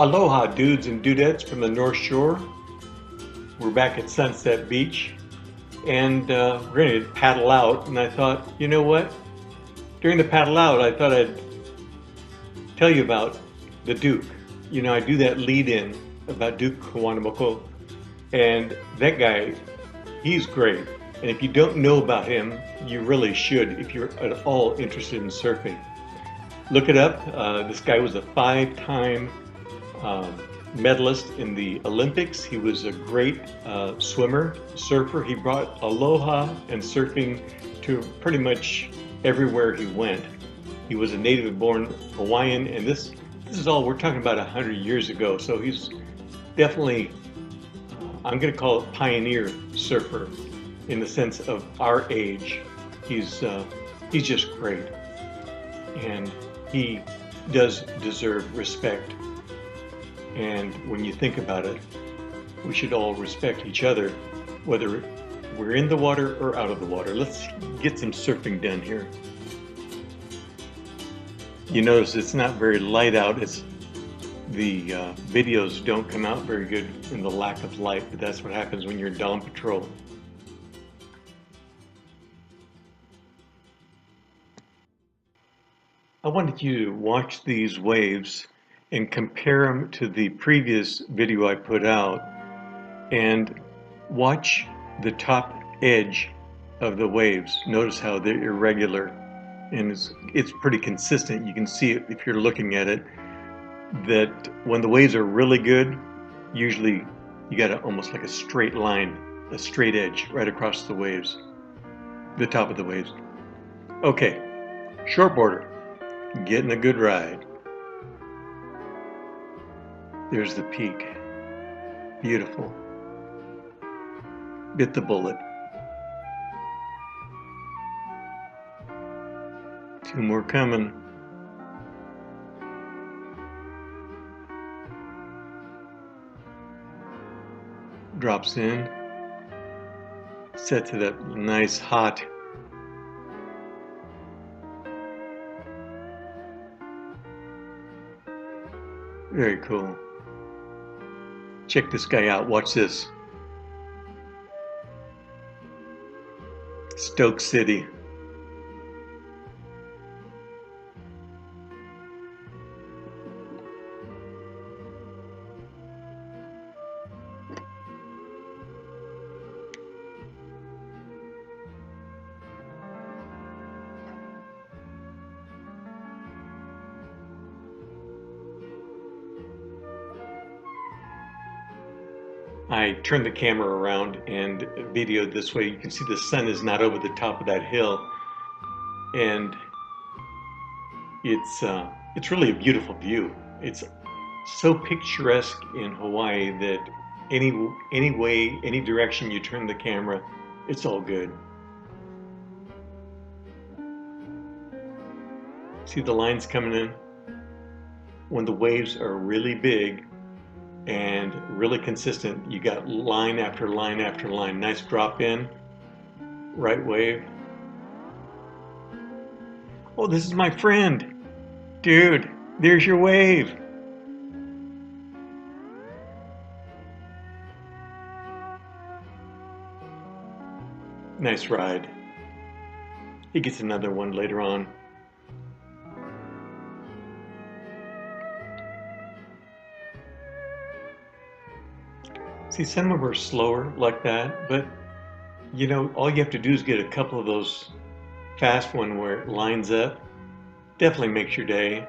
Aloha, dudes and dudettes from the North Shore. We're back at Sunset Beach, and we're going to paddle out. And I thought, you know what? During the paddle out, I thought I'd tell you about the Duke. You know, I do that lead in about Duke Kawanamoko, and that guy, he's great. And if you don't know about him, you really should if you're at all interested in surfing. Look it up. This guy was a five-time um, medalist in the Olympics. He was a great swimmer, surfer. He brought aloha and surfing to pretty much everywhere he went. He was a native-born Hawaiian, and this is all we're talking about 100 years ago. So he's definitely, I'm going to call it pioneer surfer in the sense of our age. He's just great, and he does deserve respect. And when you think about it, we should all respect each other, whether we're in the water or out of the water. Let's get some surfing done here. You notice it's not very light out. It's the videos don't come out very good in the lack of light, but that's what happens when you're dawn patrol. I wanted you to watch these waves and compare them to the previous video I put out, and watch the top edge of the waves. Notice how they're irregular, and it's pretty consistent. You can see it if you're looking at it, that when the waves are really good, usually you got almost like a straight line, a straight edge right across the waves, the top of the waves. Okay, shortboarder, getting a good ride. There's the peak. Beautiful. Bit the bullet. Two more coming. Drops in. Set to that nice hot. Very cool. Check this guy out. Watch this. Stoke City. I turned the camera around and videoed this way. You can see the sun is not over the top of that hill, and it's really a beautiful view. It's so picturesque in Hawaii that any way, any direction you turn the camera, it's all good. See the lines coming in? When the waves are really big and really consistent, you got line after line after line. Nice drop in, right wave. Oh, this is my friend. Dude, there's your wave. Nice ride. He gets another one later on. See, some of them are slower like that, but you know, all you have to do is get a couple of those fast one where it lines up. Definitely makes your day.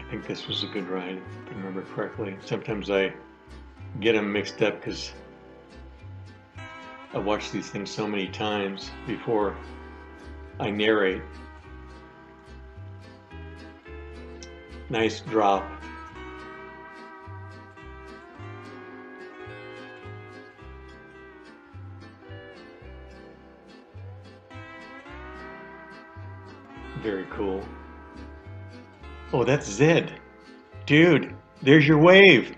I think this was a good ride, if I remember correctly. Sometimes I get them mixed up because I watch these things so many times before I narrate. Nice drop. Very cool. Oh, that's Zed. Dude, there's your wave.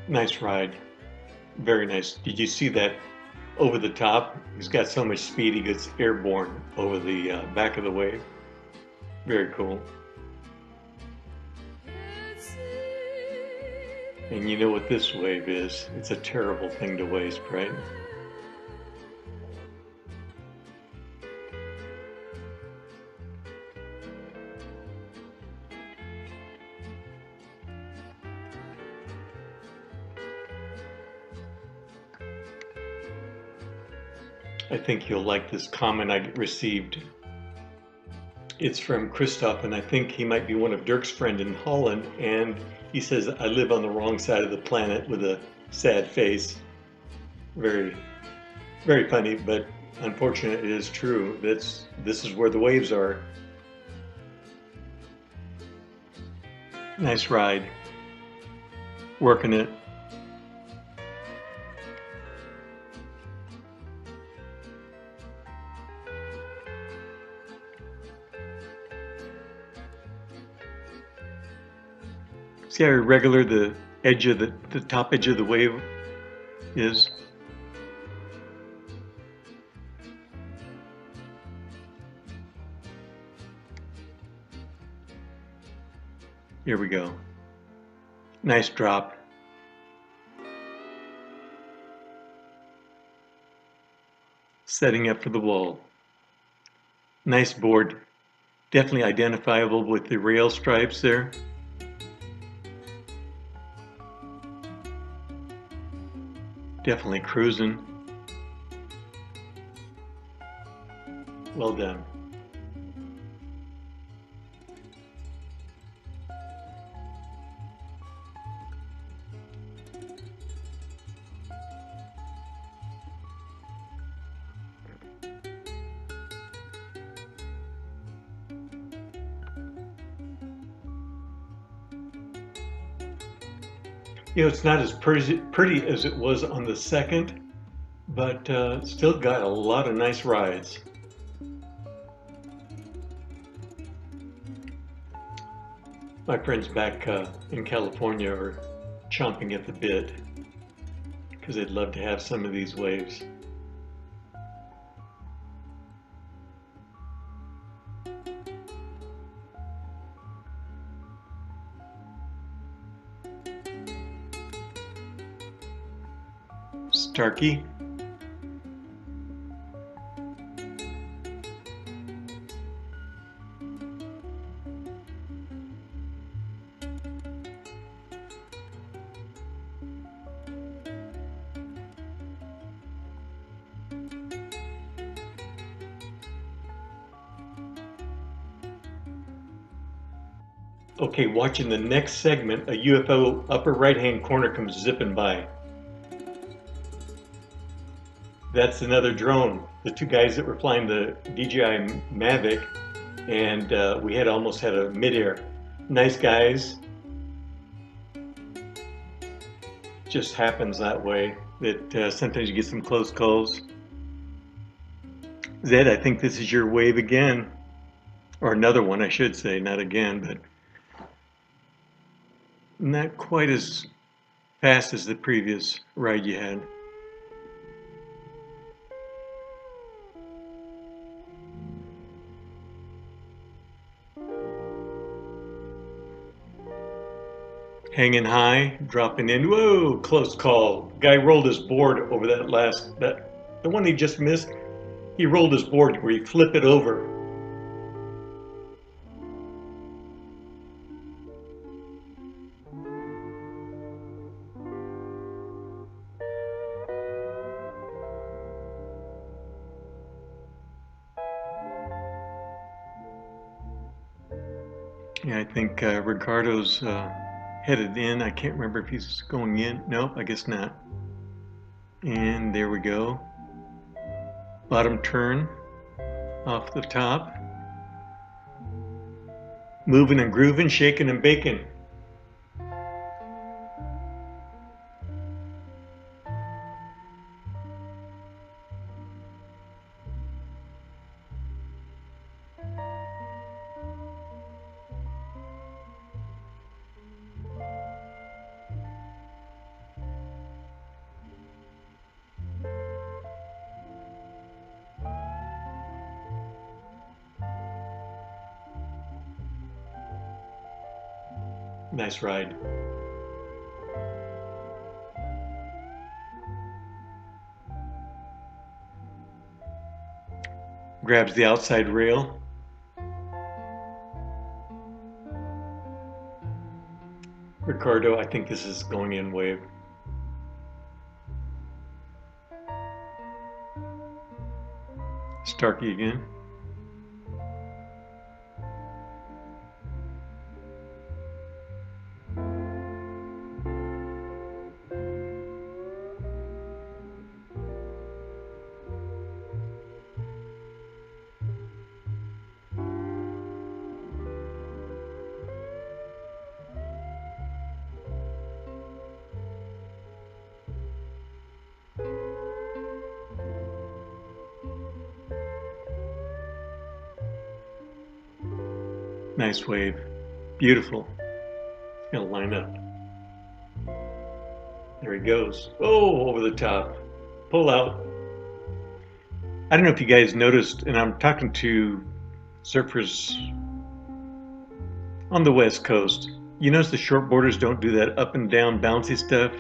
Nice ride. Very nice. Did you see that over the top? He's got so much speed, he gets airborne over the back of the wave. Very cool. And you know what this wave is? It's a terrible thing to waste, right? I think you'll like this comment I received. It's from Christoph, and I think he might be one of Dirk's friend in Holland. And he says, I live on the wrong side of the planet with a sad face. Very, very funny, but unfortunate it is true. This is where the waves are. Nice ride. Working it. See how irregular the edge of the top edge of the wave is? Here we go. Nice drop. Setting up for the wall. Nice board. Definitely identifiable with the rail stripes there. Definitely cruising. Well done. You know, it's not as pretty as it was on the second, but still got a lot of nice rides. My friends back in California are chomping at the bit because they'd love to have some of these waves. Starkey. Okay, watching the next segment, a UFO upper right-hand corner comes zipping by. That's another drone. The two guys that were flying the DJI Mavic, and we had almost had a midair. Nice guys. Just happens that way. That sometimes you get some close calls. Zed, I think this is your wave again, or another one, I should say, not again, but not quite as fast as the previous ride you had. hanging high, dropping in. Whoa, close call. Guy rolled his board over the one he just missed. He rolled his board where you flip it over. Yeah, I think Ricardo's headed in. I can't remember if he's going in. Nope, I guess not. And there we go. Bottom turn off the top. Moving and grooving, shaking and baking. Nice ride. Grabs the outside rail. Ricardo, I think this is going in wave. Starkey again. Nice wave. Beautiful. It's gonna line up. There he goes. Oh, over the top. Pull out. I don't know if you guys noticed, and I'm talking to surfers on the West Coast. You notice the short boarders don't do that up and down bouncy stuff.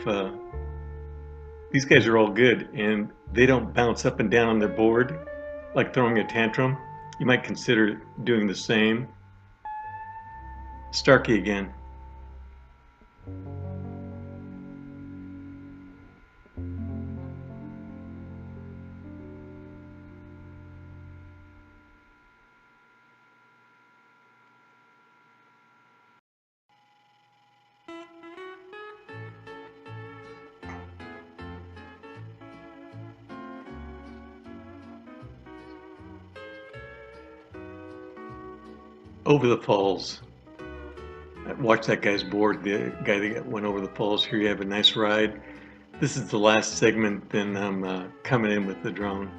These guys are all good, and they don't bounce up and down on their board like throwing a tantrum. You might consider doing the same. Starkey again. Over the falls. Watch that guy's board, the guy that went over the falls. Here you have a nice ride. This is the last segment, then I'm coming in with the drone.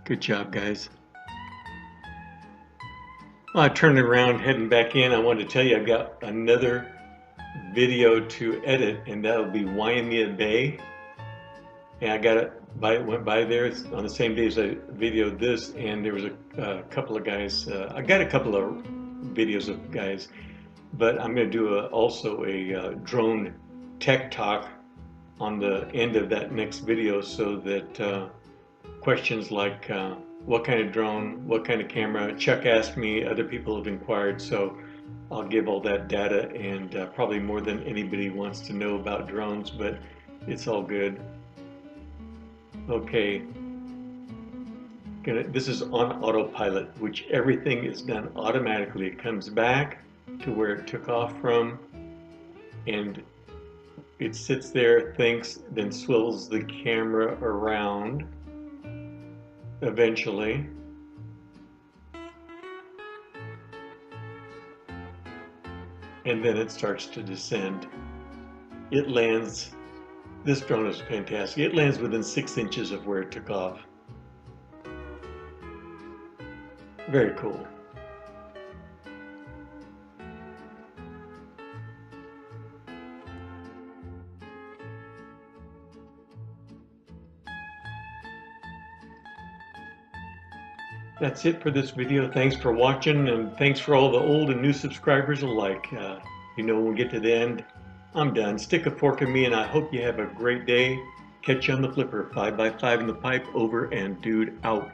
Good job, guys. Well, I turned around, heading back in. I wanted to tell you I've got another video to edit, and that'll be Waimea Bay. And I got it went by there on the same day as I videoed this, and there was a couple of guys. I got a couple of videos of guys, but I'm going to do also a drone tech talk on the end of that next video, so that questions like what kind of drone, what kind of camera. Chuck asked me, other people have inquired, so I'll give all that data, and probably more than anybody wants to know about drones, but it's all good. Okay, this is on autopilot, which everything is done automatically. It comes back to where it took off from, and it sits there, thinks, then swivels the camera around eventually. And then it starts to descend. It lands. This drone is fantastic. It lands within 6 inches of where it took off. Very cool. That's it for this video. Thanks for watching, and thanks for all the old and new subscribers alike. When we get to the end, I'm done. Stick a fork in me, and I hope you have a great day. Catch you on the flipper. 5x5 in the pipe, over and dude out.